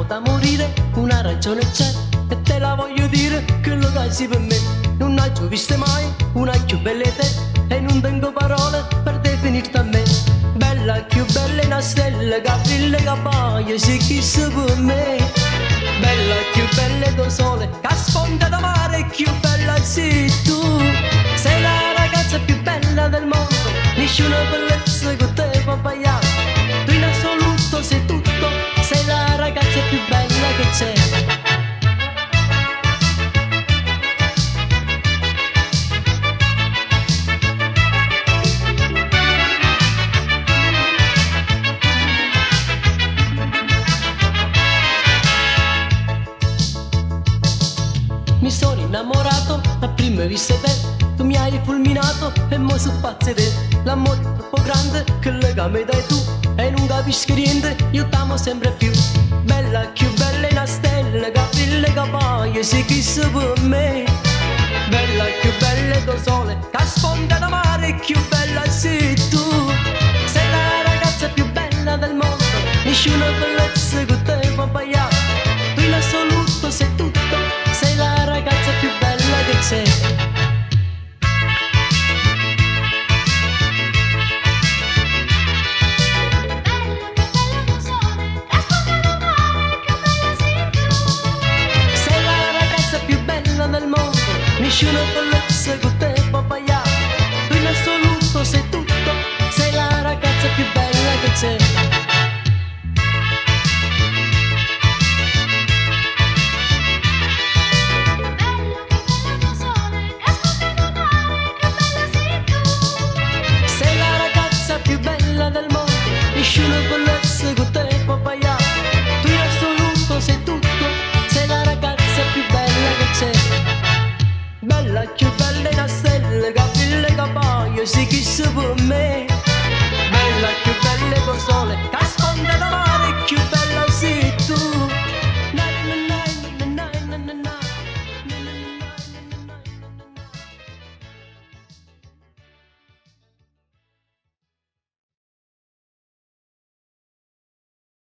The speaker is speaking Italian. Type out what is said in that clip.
stiamo da morire, una ragione c'è e te la voglio dire, quello che sei per me. Non hai più visto mai una più bella di te e non tengo parole per definirti a me. Bella più bella una stella che brilla che appaia, sei chi sei per me. Bella più bella del sole che sfonda da mare, più bella sei tu. Sei la ragazza più bella del mondo, nessuna bellezza che te può sbagliare. Tu in assoluto sei tutto, sei la ragazza più bella che c'è. Mi sono innamorato a prima vista te, tu mi hai fulminato e mo sono pazzo te. L'amore è troppo grande, che legame dai tu, e non capisco niente, io t'amo sempre più. Bella più bella una stella che brilla che appaia, sei chi sei per me. Bella più bella del sole che sfonda da mare, più bella sei tu. Sei la ragazza più bella del mondo, nessuna bellezza che te può sbagliare. Tu in assoluto sei tutto, sei la ragazza più bella che c'è. Sei la ragazza più bella del mondo, nessuna bellezza che te può sbagliare. Tu in assoluto sei tutto, sei la ragazza più bella che c'è. Del mondo, nessuna bellezza che te può sbagliare. Tu in assoluto sei tutto, sei la ragazza più bella che c'è. Bella più bella una stella che brilla che appaia, sei chi sei per me.